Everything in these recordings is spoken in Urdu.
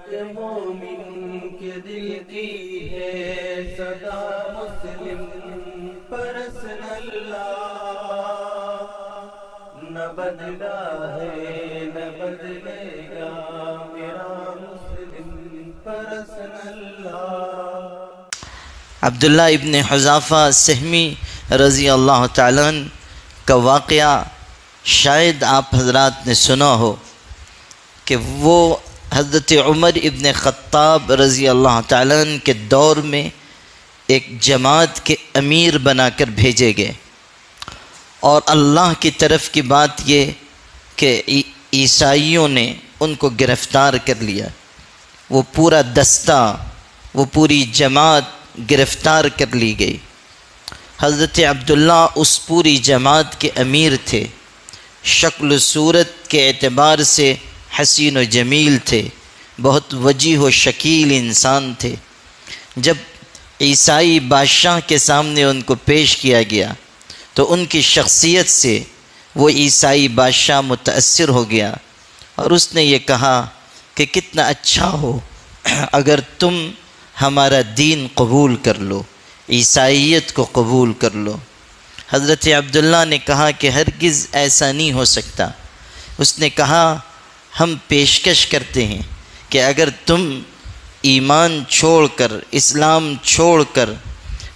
یہ مومن کے دل کی ہے صدا، مسلم پرسن اللہ نہ بدلا ہے نہ بدلے گا، میرا مسلم پرسن اللہ۔ عبداللہ ابن حذافہ سہمی رضی اللہ تعالیٰ عنہ کا واقعہ شاید آپ حضرات نے سنا ہو کہ وہ حضرت عمر ابن خطاب رضی اللہ تعالیٰ عنہ کے دور میں ایک جماعت کے امیر بنا کر بھیجے گئے، اور اللہ کی طرف کی بات یہ کہ عیسائیوں نے ان کو گرفتار کر لیا، وہ پورا دستہ، وہ پوری جماعت گرفتار کر لی گئی۔ حضرت عبداللہ اس پوری جماعت کے امیر تھے، شکل و صورت کے اعتبار سے حسین و جمیل تھے، بہت وجیح و شکیل انسان تھے۔ جب عیسائی بادشاہ کے سامنے ان کو پیش کیا گیا تو ان کی شخصیت سے وہ عیسائی بادشاہ متاثر ہو گیا، اور اس نے یہ کہا کہ کتنا اچھا ہو اگر تم ہمارا دین قبول کر لو، عیسائیت کو قبول کر لو۔ حضرت عبداللہ نے کہا کہ ہرگز ایسا نہیں ہو سکتا۔ اس نے کہا ہم پیشکش کرتے ہیں کہ اگر تم ایمان چھوڑ کر، اسلام چھوڑ کر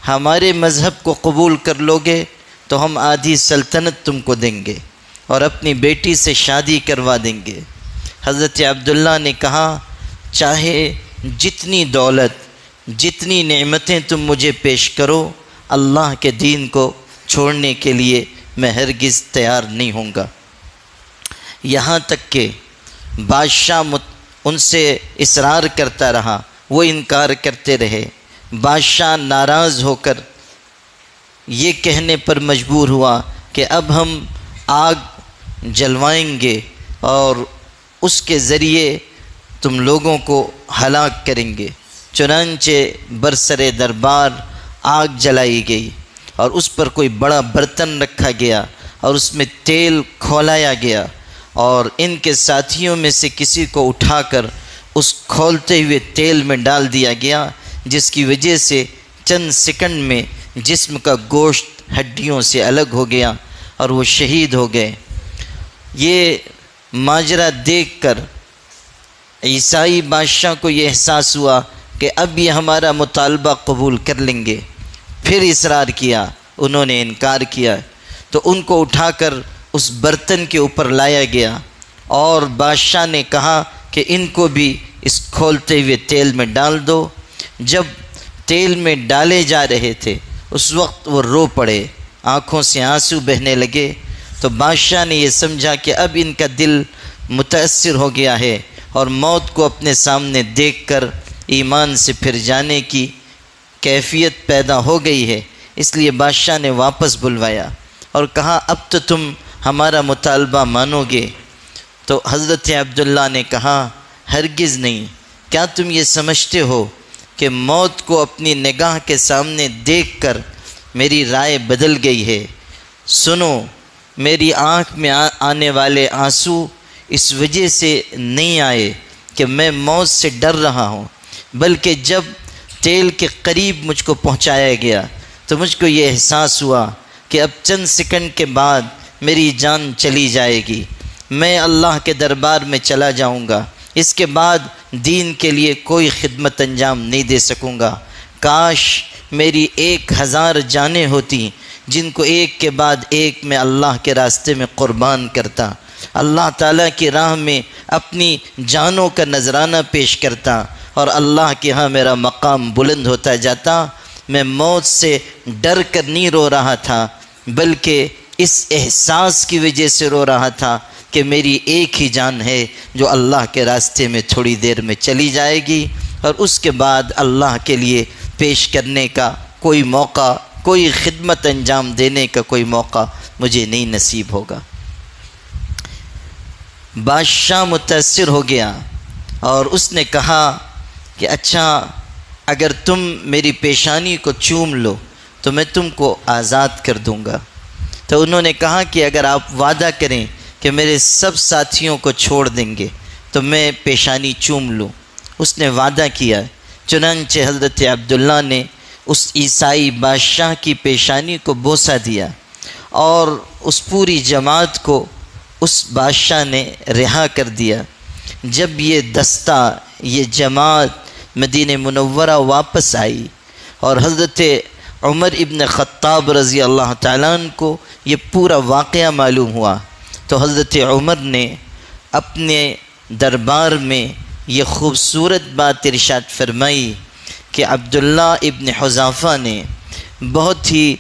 ہمارے مذہب کو قبول کر لو گے تو ہم آدھی سلطنت تم کو دیں گے اور اپنی بیٹی سے شادی کروا دیں گے۔ حضرت عبداللہ نے کہا چاہے جتنی دولت، جتنی نعمتیں تم مجھے پیش کرو، اللہ کے دین کو چھوڑنے کے لیے میں ہرگز تیار نہیں ہوں گا۔ یہاں تک کہ بادشاہ ان سے اصرار کرتا رہا، وہ انکار کرتے رہے۔ بادشاہ ناراض ہو کر یہ کہنے پر مجبور ہوا کہ اب ہم آگ جلوائیں گے اور اس کے ذریعے تم لوگوں کو ہلاک کریں گے۔ چنانچہ برسر دربار آگ جلائی گئی اور اس پر کوئی بڑا برتن رکھا گیا اور اس میں تیل کھولایا گیا، اور ان کے ساتھیوں میں سے کسی کو اٹھا کر اس کھولتے ہوئے تیل میں ڈال دیا گیا، جس کی وجہ سے چند سیکنڈ میں جسم کا گوشت ہڈیوں سے الگ ہو گیا اور وہ شہید ہو گئے۔ یہ ماجرا دیکھ کر عیسائی بادشاہ کو یہ احساس ہوا کہ اب یہ ہمارا مطالبہ قبول کر لیں گے۔ پھر اصرار کیا، انہوں نے انکار کیا، تو ان کو اٹھا کر اس برتن کے اوپر لایا گیا، اور بادشاہ نے کہا کہ ان کو بھی اس کھولتے ہوئے تیل میں ڈال دو۔ جب تیل میں ڈالے جا رہے تھے اس وقت وہ رو پڑے، آنکھوں سے آنسو بہنے لگے، تو بادشاہ نے یہ سمجھا کہ اب ان کا دل متاثر ہو گیا ہے اور موت کو اپنے سامنے دیکھ کر ایمان سے پھر جانے کی کیفیت پیدا ہو گئی ہے، اس لیے بادشاہ نے واپس بلوایا اور کہا اب تو تم ہمارا مطالبہ مانو گے؟ تو حضرت عبداللہ نے کہا ہرگز نہیں۔ کیا تم یہ سمجھتے ہو کہ موت کو اپنی نگاہ کے سامنے دیکھ کر میری رائے بدل گئی ہے؟ سنو، میری آنکھ میں آنے والے آنسو اس وجہ سے نہیں آئے کہ میں موت سے ڈر رہا ہوں، بلکہ جب تیل کے قریب مجھ کو پہنچایا گیا تو مجھ کو یہ احساس ہوا کہ اب چند سیکنڈ کے بعد میری جان چلی جائے گی، میں اللہ کے دربار میں چلا جاؤں گا، اس کے بعد دین کے لیے کوئی خدمت انجام نہیں دے سکوں گا۔ کاش میری 1000 جانیں ہوتی جن کو ایک کے بعد ایک میں اللہ کے راستے میں قربان کرتا، اللہ تعالیٰ کی راہ میں اپنی جانوں کا نذرانہ پیش کرتا، اور اللہ کے ہاں میرا مقام بلند ہوتا جاتا۔ میں موت سے ڈر کر نہیں رو رہا تھا، بلکہ اس احساس کی وجہ سے رو رہا تھا کہ میری ایک ہی جان ہے جو اللہ کے راستے میں تھوڑی دیر میں چلی جائے گی، اور اس کے بعد اللہ کے لیے پیش کرنے کا کوئی موقع، کوئی خدمت انجام دینے کا کوئی موقع مجھے نہیں نصیب ہوگا۔ بادشاہ متاثر ہو گیا اور اس نے کہا کہ اچھا اگر تم میری پیشانی کو چوم لو تو میں تم کو آزاد کر دوں گا۔ تو انہوں نے کہا کہ اگر آپ وعدہ کریں کہ میرے سب ساتھیوں کو چھوڑ دیں گے تو میں پیشانی چوم لوں۔ اس نے وعدہ کیا، چنانچہ حضرت عبداللہ نے اس عیسائی بادشاہ کی پیشانی کو بوسہ دیا اور اس پوری جماعت کو اس بادشاہ نے رہا کر دیا۔ جب یہ دستہ، یہ جماعت مدینہ منورہ واپس آئی اور حضرت عمر ابن خطاب رضی اللہ تعالیٰ عنہ کو یہ پورا واقعہ معلوم ہوا تو حضرت عمر نے اپنے دربار میں یہ خوبصورت بات ارشاد فرمائی کہ عبداللہ ابن حذافہ نے بہت ہی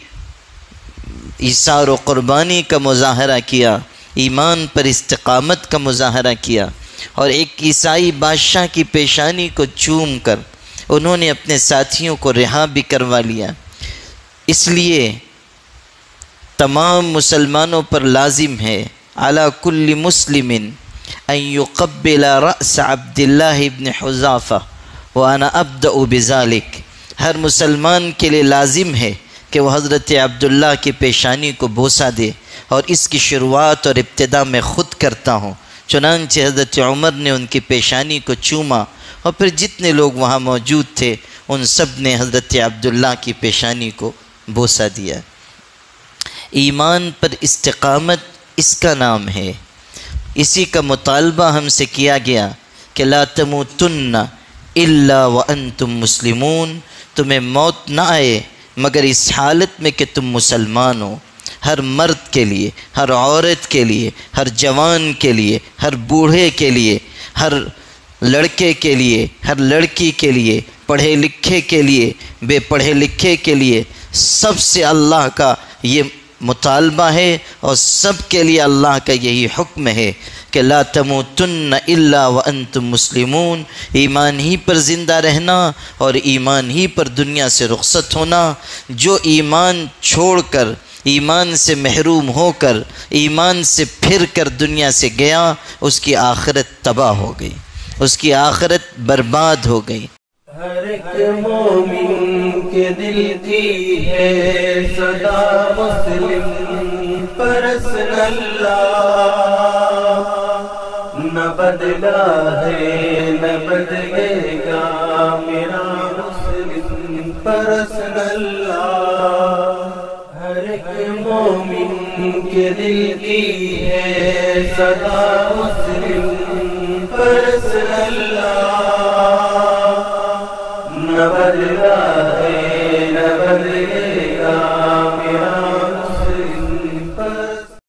ایثار و قربانی کا مظاہرہ کیا، ایمان پر استقامت کا مظاہرہ کیا، اور ایک عیسائی بادشاہ کی پیشانی کو چوم کر انہوں نے اپنے ساتھیوں کو رہا بھی کروا لیا۔ اس لیے تمام مسلمانوں پر لازم ہے، علی کل مسلم ان یقبل رأس عبداللہ ابن حذافہ وانا ابدأ بذلک، ہر مسلمان کے لیے لازم ہے کہ وہ حضرت عبداللہ کی پیشانی کو بوسہ دے، اور اس کی شروعات اور ابتدا میں خود کرتا ہوں۔ چنانچہ حضرت عمر نے ان کی پیشانی کو چوما اور پھر جتنے لوگ وہاں موجود تھے ان سب نے حضرت عبداللہ کی پیشانی کو بوسہ دیا۔ ایمان پر استقامت اس کا نام ہے، اسی کا مطالبہ ہم سے کیا گیا کہ لا تموتن الا وانتم مسلمون، تمہیں موت نہ آئے مگر اس حالت میں کہ تم مسلمان ہو۔ ہر مرد کے لیے، ہر عورت کے لیے، ہر جوان کے لیے، ہر بوڑھے کے لیے، ہر لڑکے کے لیے، ہر لڑکی کے لیے، پڑھے لکھے کے لیے، بے پڑھے لکھے کے لیے، سب سے اللہ کا یہ مطالبہ ہے اور سب کے لیے اللہ کا یہی حکم ہے کہ لا تموتن الا وانتم مسلمون، ایمان ہی پر زندہ رہنا اور ایمان ہی پر دنیا سے رخصت ہونا۔ جو ایمان چھوڑ کر، ایمان سے محروم ہو کر، ایمان سے پھر کر دنیا سے گیا، اس کی آخرت تباہ ہو گئی، اس کی آخرت برباد ہو گئی۔ ہر ایک مومن کے دل کی ہے صدا مسلم پرسن اللہ، نہ بدلا ہے نہ بدلے گا میرا مسلم پرسن اللہ۔ ہر ایک مومن کے دل کی ہے صدا مسلم پرسن